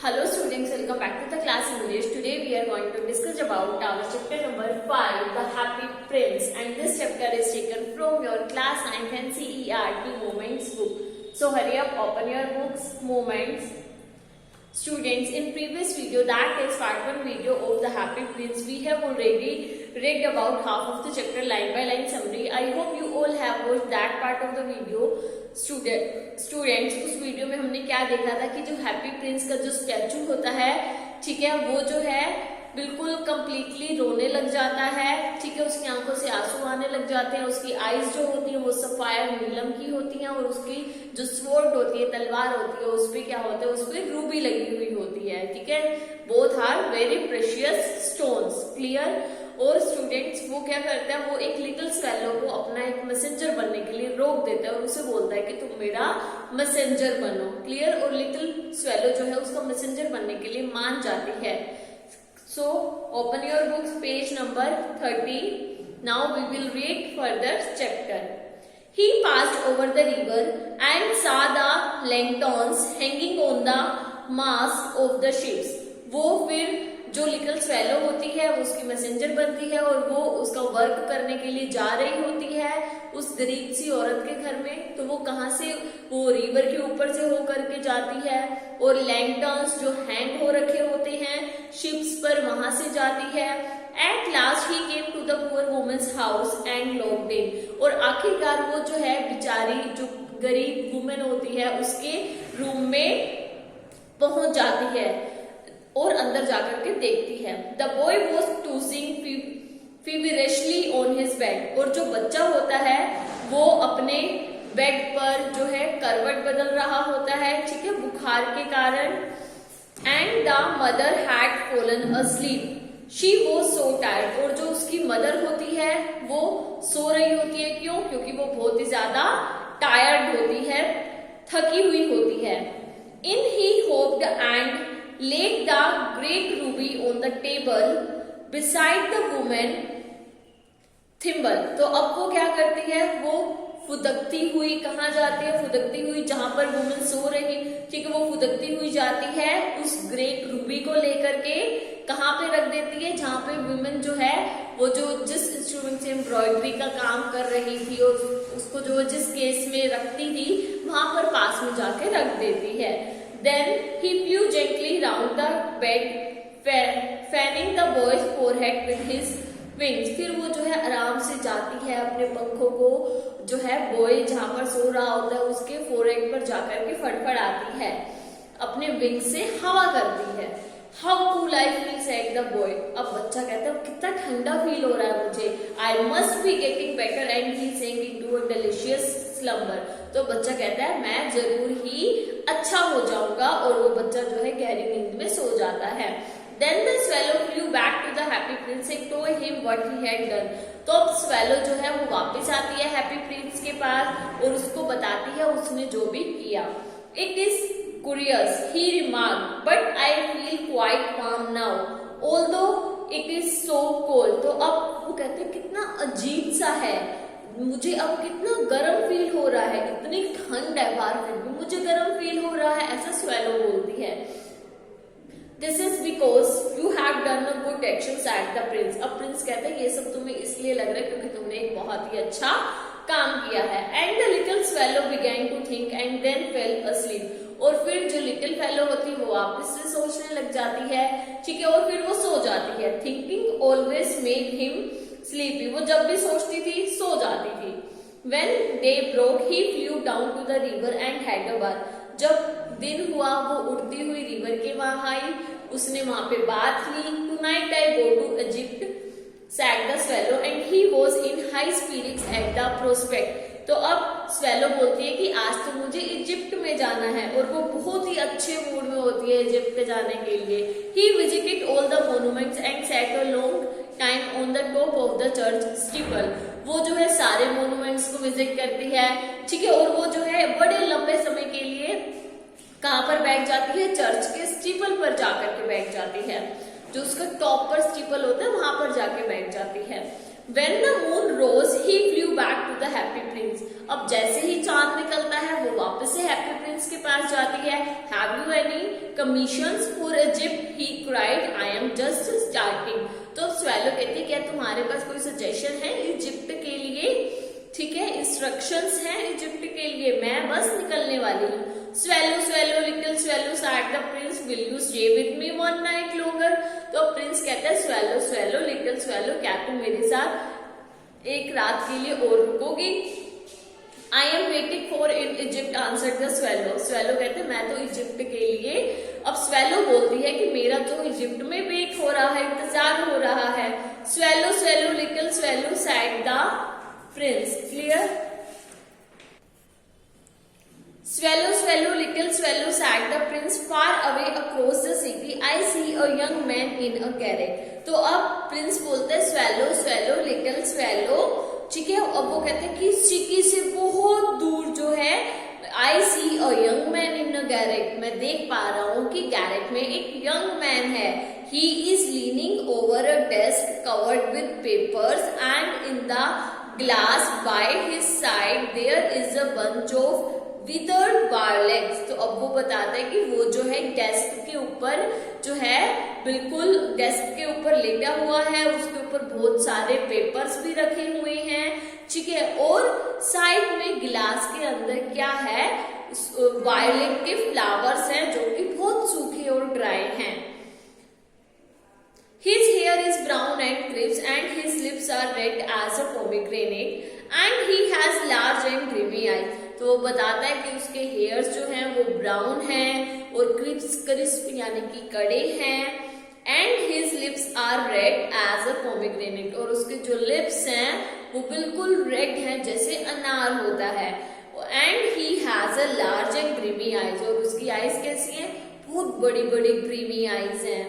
Hello students, welcome back to the class English. Today we are going to discuss about our chapter number 5, The Happy Prince, and this chapter is taken from your class 9th NCERT Moments book. So hurry up, open your books, Moments. Students, in previous video, that is part 1 video of The Happy Prince, we have already read about half of the chapter line by line summary. I hope you all have watched that part of the video. Students उस video में हमने क्या देखा था कि जो happy Prince का जो स्टैचू होता है, ठीक है, वो जो है बिल्कुल कंप्लीटली रोने लग जाता है, ठीक है, उसकी आंखों से आंसू आने लग जाते हैं, उसकी आईज जो होती है वो सफायर नीलम की होती हैं और उसकी जो स्वॉर्ड होती है, तलवार होती है, उसपे क्या होता है, उसपे रूबी लगी हुई होती है, ठीक है, both are very precious stones, clear. और स्टूडेंट्स वो क्या करता है, वो एक लिटिल स्वेलो को अपना एक मैसेंजर बनने के लिए रोक देता है और उसे बोलता है कि तुम मेरा मैसेंजर बनो, क्लियर। और लिटिल स्वेलो जो है उसका मैसेंजर बनने के लिए मान जाती है। So open your books, page number 30. Now we will read further chapter. He passed over the river and saw the lanterns hanging on the mast of the ships. वो फिर जो लिटिल स्वेलो होती है वो उसकी मैसेंजर बनती है और वो उसका वर्क करने के लिए जा रही होती है उस गरीब सी औरत के घर में। तो वो कहाँ से, वो रिवर के ऊपर से होकर के जाती है और लैंटर्न्स जो हैंग हो रखे होते हैं शिप्स पर, वहां से जाती है। At last he came to the poor women's house and locked in. और आखिरकार वो जो है बेचारी जो गरीब वुमेन होती है उसके रूम में पहुंच जाती है और अंदर जाकर के देखती है। The boy was tossing feverishly on his bed. और जो बच्चा होता है वो अपने बेड पर जो है करवट बदल रहा होता है, ठीक है, बुखार के कारण। And the mother had fallen asleep, she was so tired. और जो उसकी मदर होती है वो सो रही होती है, क्यों? क्योंकि वो बहुत ही ज्यादा टायर्ड होती है, थकी हुई होती है। In he hoped and laid the great ruby on the table beside the woman thimble। तो अब वो क्या करती है, वो फुदकती हुई कहाँ जाती है, फुदकती हुई जहां पर वुमेन सो रही, ठीक है, वो फुदकती हुई जाती है उस ग्रेट रूबी को लेकर के कहाँ पे रख देती है, जहां पे वुमेन जो है वो जो जिस इंस्ट्रूमेंट से एम्ब्रॉयडरी का काम कर रही थी और उसको जो जिस केस में रखती थी वहां पर पास में जाके रख देती है। Then he flew gently round the bed, fanning the boy's forehead with his wings। फिर वो जो है आराम से जाती है अपने पंखों को जो है बॉय जहां पर सो रहा होता है उसके फोरहेड पर जाकर के फड़फड़ाती है, अपने विंग से हवा करती है। How cool I feel said the boy. अब बच्चा कहता है कितना ठंडा फील हो रहा है मुझे। I must be getting better and he saying into a delicious slumber. तो बच्चा कहता है मैं जरूर ही अच्छा हो जाऊंगा और वो बच्चा जो है गहरी नींद में सो जाता है। Then the swallow flew back to the happy prince and told him what he had done। तो अब swallow जो है वो वापस आती है हैप्पी प्रिंस के पास और उसको बताती है उसने जो भी किया। It is curious, he remarked, but I feel quite calm now, although it is so cold। तो अब वो कहते हैं कितना अजीब सा है, मुझे अब कितना गर्म फील हो रहा है, इतनी ठंड है बाहर फिर भी मुझे गर्म फील हो रहा है, ऐसा स्वेलो बोलती है। This is because you have done a good actions at the Prince. अब प्रिंस कहते हैं ये सब तुम्हें इसलिए लग रहा है क्योंकि तुमने एक बहुत ही अच्छा काम किया है। And the little swallow began to think and then fell asleep. और फिर जो लिटिल फेलो होती है वो वापस से सोचने लग जाती है, ठीक है, और फिर वो सो जाती है। Thinking always made him sleepy. वो जब भी सोचती थी सो जाती थी। When day broke, he flew down to the river and had a bath। जब दिन हुआ वो उड़ती हुई रिवर के वहां आई, उसने वहां पे बात ली। Tonight I go to Egypt, said the swallow, and he was in high spirits at the prospect। तो अब स्वेलो बोलती है कि आज तो मुझे इजिप्ट में जाना है और वो बहुत ही अच्छे मूड में होती है इजिप्ट पे जाने के लिए। He visited all the monuments and sat a long time on the top of the church steeple। वो जो है सारे मोन्यूमेंट्स को विजिट करती है, ठीक है, और वो जो है बड़े लंबे समय के लिए कहाँ पर बैठ जाती है, चर्च के स्टीपल पर जाकर के बैठ जाती है, जो उसका टॉप पर स्टीपल होता है वहां पर जाके बैठ जाती है। When the moon rose, he flew back to the happy prince। अब जैसे ही चांद निकलता है वो वापस से हैप्पी प्रिंस के पास जाती है। Have you any commissions for Egypt, he cried, I am just starting. तो स्वेलो कहती है क्या तुम्हारे पास कोई सजेशन है इजिप्ट के लिए? ठीक है, इंस्ट्रक्शंस हैं इजिप्ट के लिए, मैं बस निकलने वाली हूँ. Swallow swallow little swallow sad the Prince, will you stay with me one night longer? तो प्रिंस कहता है स्वेलो स्वेलो लिटिल स्वेलो, क्या तुम मेरे साथ एक रात के लिए और रुकोगी? I am waiting for in Egypt, answered the swallow. swallow कहते हैं मैं तो इजिप्ट के लिए. अब swallow बोलती है कि मेरा तो इजिप्ट में वेट हो रहा है, इंतजार हो रहा है. swallow swallow little swallow said the prince. clear? swallow swallow little swallow said the prince, far away across the city I see a young man in a carriage. तो अब प्रिंस बोलते हैं swallow swallow little swallow, ठीक है. अब वो कहते हैं कि सिटी से बहुत दूर जो है I see a young man in a garret, मैं देख पा रहा हूँ कि गैरेट में एक यंग मैन है. He is leaning over a desk covered with papers and in the glass by his side there is a bunch of withered violets. तो अब वो बताता है कि वो जो है डेस्क के ऊपर जो है बिल्कुल डेस्क के ऊपर लेटा हुआ है, उसके ऊपर बहुत सारे पेपर्स भी रखे हुए हैं, ठीक है. और साइड में गिलास के अंदर क्या है, वायलेट के फ्लावर्स हैं जो कि बहुत सूखे और ड्राई हैं. His hair is brown and crisp and his lips are red as a pomegranate and he has large and dreamy eyes. तो वो बताता है कि उसके हेयर्स जो हैं वो ब्राउन हैं और क्रिस्प यानी कि कड़े हैं. And his lips are red as a pomegranate, और उसके जो लिप्स हैं वो बिल्कुल रेड हैं जैसे अनार होता है. And he has a large and dreamy eyes, और उसकी आईज कैसी हैं, बहुत बड़ी बड़ी ड्रीमी आईज हैं.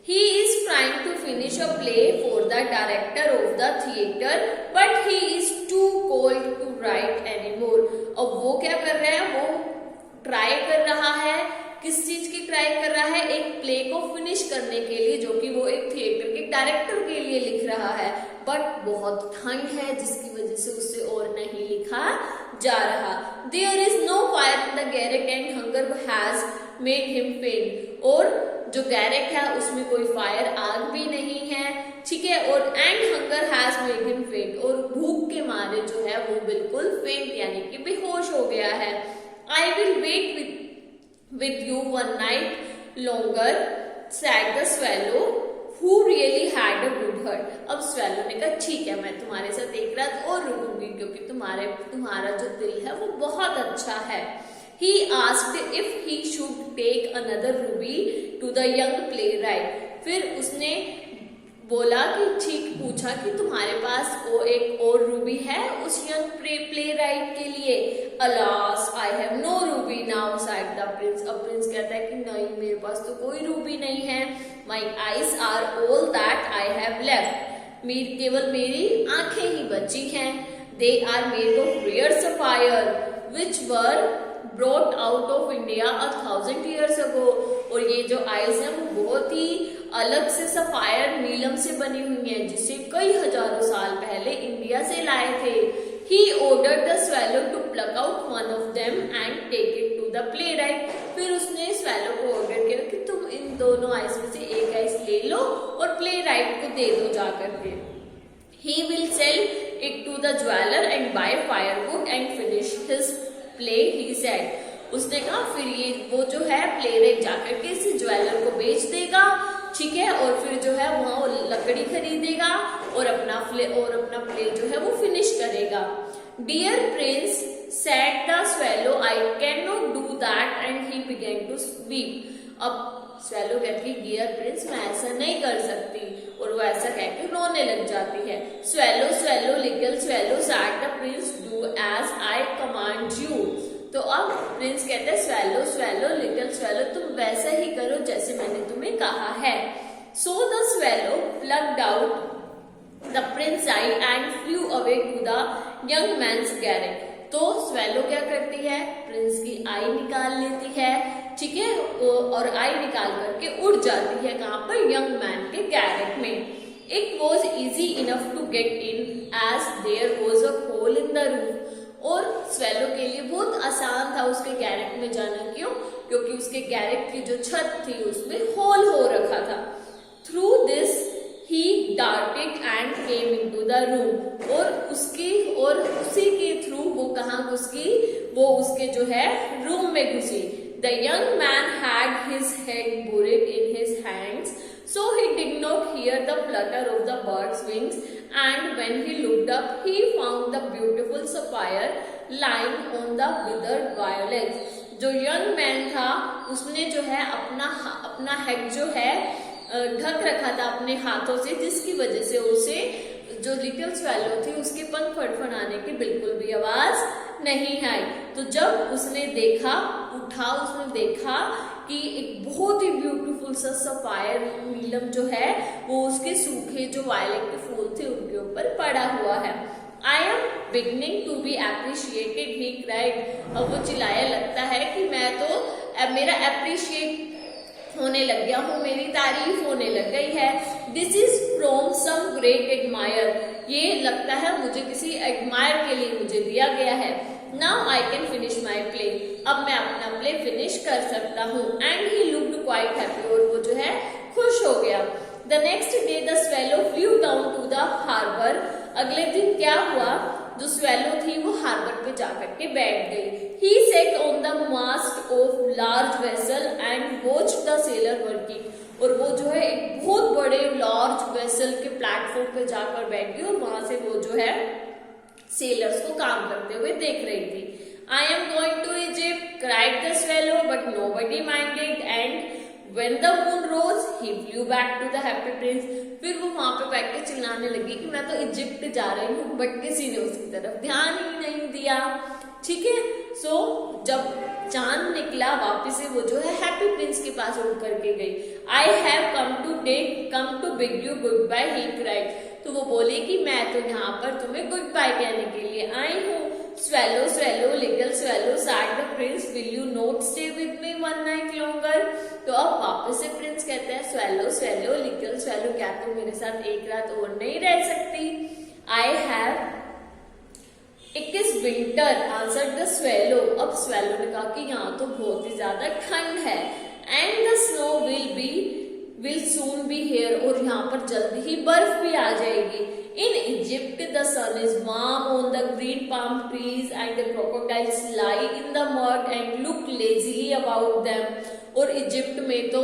He is trying to finish a play for the director of the theater, but he is too cold to write anymore. अब वो क्या कर रहा है, वो ट्राई कर रहा है, किस चीज की ट्राई कर रहा है, एक प्ले को फिनिश करने के लिए जो कि वो एक थिएटर के डायरेक्टर के लिए लिख रहा है. बट बहुत ठंड है जिसकी वजह से उससे और नहीं लिखा जा रहा. There is no fire in the garret and hunger has made him faint. और जो गैरेट है उसमें कोई फायर आग भी नहीं है, ठीक है. और and hunger has made him फेंट, और भूख के मारे जो है वो बिल्कुल फेंट यानी कि बेहोश हो गया है. I will wait with you one night longer said the swallow who really had a good heart. अब स्वेलो ने कहा ठीक है मैं तुम्हारे साथ एक रात और रुकूंगी क्योंकि तुम्हारा जो दिल है वो बहुत अच्छा है. He asked if he should take another ruby to the young playwright. फिर उसने बोला कि ठीक पूछा कि तुम्हारे पास वो एक और रूबी है उस यंग प्लेराइट के लिए. Alas, I have no ruby now, said the prince. अब प्रिंस कहता है कि नहीं मेरे पास तो कोई रूबी नहीं है. My eyes are all that I have left. केवल मेरी आंखें ही बची हैं. They are made of rare sapphire, which were brought out of India 1000 years ago. और ये जो आइज हैं वो बहुत ही अलग से सफायर नीलम से बनी हुई हैं जिसे कई हजारों साल पहले इंडिया से लाए थे. He ordered the swallow to pluck out one of them and take it to the playwright. फिर उसने swallow को ऑर्डर किया कि तुम इन दोनों आइस में से एक आइस ले लो और प्लेराइट को दे दो जाकर के. He will sell it to the jeweler and buy firewood and finish his play, he said. उसने कहा फिर ये वो जो है प्लेराइट जाकर के इस ज्वेलर को बेच देगा, ठीक है, और फिर जो है वहां वो लकड़ी खरीदेगा और अपना प्ले जो है वो फिनिश करेगा. Dear prince said the swallow I can not do that and he began to weep. अब स्वेलो कहती है डियर प्रिंस मैं ऐसा नहीं कर सकती, और वो ऐसा कह के रोने लग जाती है. Swallow swallow little swallow said the prince do as I command you. तो अब प्रिंस कहते हैं स्वेलो स्वेलो लिटिल स्वेलो तुम वैसा ही करो जैसे मैंने तुम्हें कहा है. So the swallow plucked out the prince eye and flew away to the young man's garret. तो स्वेलो क्या करती है, प्रिंस की आई निकाल लेती है, ठीक है, और आई निकाल करके उड़ जाती है कहाँ पर, यंग मैन के गैरेट में. It was easy enough to get in as there was a hole in the roof. और स्वेलो के लिए बहुत आसान था उसके गैरेट में जाना। क्यों? क्योंकि उसके गैरेट की जो छत थी उसमें होल हो रखा था। Through this he darted and came into the room, और उसी के थ्रू वो कहाँ घुस गई? वो उसके जो है रूम में घुसी। The young man had his head buried in his hands, so he did not hear the flutter of the bird's wings, and when he looked up, he found the beautiful sapphire lying on the withered violets. जो young man था उसने जो है अपना head जो है ढक रखा था अपने हाथों से, जिसकी वजह से उसे जो लिटिल स्वेलो थी उसके पंख फड़फड़ाने की बिल्कुल भी आवाज नहीं आई। तो जब उसने उसने देखा कि एक बहुत ही ब्यूटीफुल सा सफायर नीलम जो है वो उसके सूखे जो वायलेट के फूल थे उनके ऊपर पड़ा हुआ है। I am beginning to be appreciated, he cried. अब वो चिल्लाया, लगता है कि मेरा अप्रिशिएट होने लग गया हूँ, मेरी तारीफ होने लग गई है। This is from some great admirer, ये लगता है मुझे किसी एडमायर के लिए मुझे दिया गया है। Now I can finish my play, अब मैं अपना प्ले फिनिश कर सकता हूँ। And he looked quite happy, और वो जो है खुश हो गया। The next day the swallow flew down to the harbour, अगले दिन क्या हुआ? जो स्वेलो थी वो हार्बर पे जाकर के बैठ गई। He sat on the mast of large vessel and watched the sailor working, और वो जो है एक बहुत बड़े लार्ज वेसल के प्लेटफॉर्म पे जाकर बैठ गई और वहां से वो जो है सेलर्स को काम करते हुए देख रही थी। I am going to Egypt, cried the swallow, but nobody minded, and when the moon rose, he flew back to the happy prince. फिर वो वहां पे बैठ के चिल्लाने लगी कि मैं तो इजिप्ट जा रही हूँ, बट किसी ने उसकी तरफ ध्यान ही नहीं दिया। ठीक है, सो जब चांद निकला वापिस से वो जो है हैप्पी प्रिंस के पास उड़ करके गई। I have come to bid you goodbye, he cried. तो वो बोली कि मैं तो यहाँ पर तुम्हें गुड बाय कहने के लिए आई हूँ। Swallow, swallow, little swallow, sighed the prince. Will you not stay with me one night longer? तो अब वापस से प्रिंस कहते हैं swallow, swallow, little swallow, क्या तुम मेरे साथ एक रात और नहीं रह सकती? I have It is winter, answered the swallow. अब swallow ने कहा कि यहाँ तो बहुत ही ज्यादा ठंड है। And the snow will soon be here, और यहाँ पर जल्दी ही बर्फ भी आ जाएगी। In Egypt, the sun is warm on the green palm trees, and the crocodiles lie in the mud and look lazily about them. और इजिप्ट में तो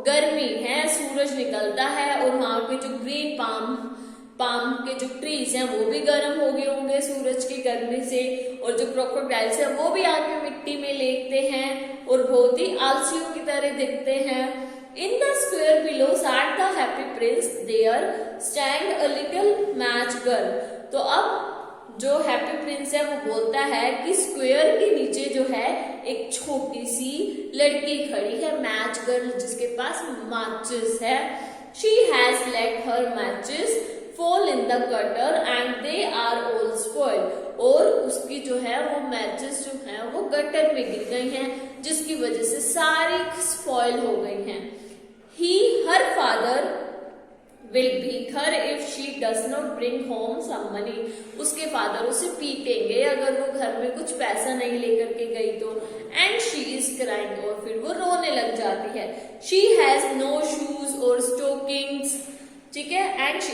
गर्मी है, सूरज निकलता है, और वहाँ पे जो ग्रीन पाम के जो ट्रीज हैं वो भी गर्म हो गए होंगे सूरज की गर्मी से, और जो क्रोकोडाइल्स हैं वो भी आके मिट्टी में लेटते हैं और बहुत ही आलसियों की तरह दिखते हैं। In the square below sat the happy prince. There stand a little match girl. तो अब जो हैप्पी प्रिंस है वो बोलता है कि स्क्वायर के नीचे जो है एक छोटी सी लड़की खड़ी है, मैच गर्ल, जिसके पास मैचेस है। She has let her matches fall in the gutter and they are all spoiled. और उसकी जो है वो मैचेस जो है वो गटर में गिर गई हैं, जिसकी वजह से सारी स्पॉइल हो गई हैं। Her father will beat her if she does not bring home some money. उसके फादर उसे पीटेंगे अगर वो घर में कुछ पैसा नहीं लेकर के गई तो। And she is crying, और फिर वो रोने लग जाती है। She has no shoes or stockings. ठीक है,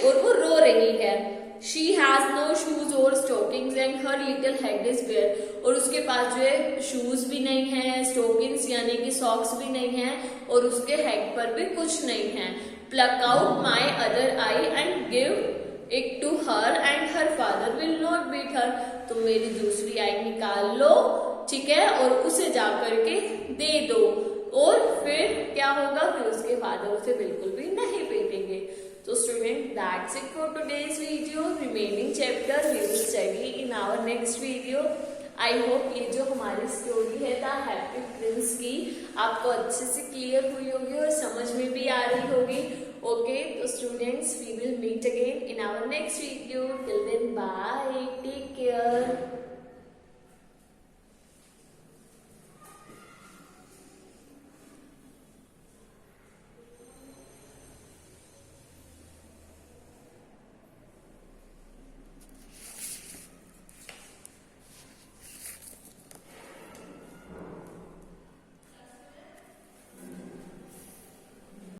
और वो रो रही है। She has no shoes or stockings and her little head is bare. और उसके पास जो है शूज भी नहीं है, स्टोकिंग्स यानी कि सॉक्स भी नहीं है, और उसके हेड पर भी कुछ नहीं है। Pluck out my other eye and give it to her and her father will not beat her. तुम मेरी दूसरी आई निकाल लो, ठीक है, और उसे जा करके दे दो, और फिर क्या होगा? फिर उसके फादर उसे बिल्कुल भी नहीं पीटेंगे। So student, that's it for today's video. Remaining chapter we will study in our next video. I hope ये जो हमारी स्टोरी है द हैप्पी प्रिंस की आपको अच्छे से क्लियर हुई होगी और समझ में भी आ रही होगी। ओके, तो students, we will meet again in our next video. Till then, bye, take care.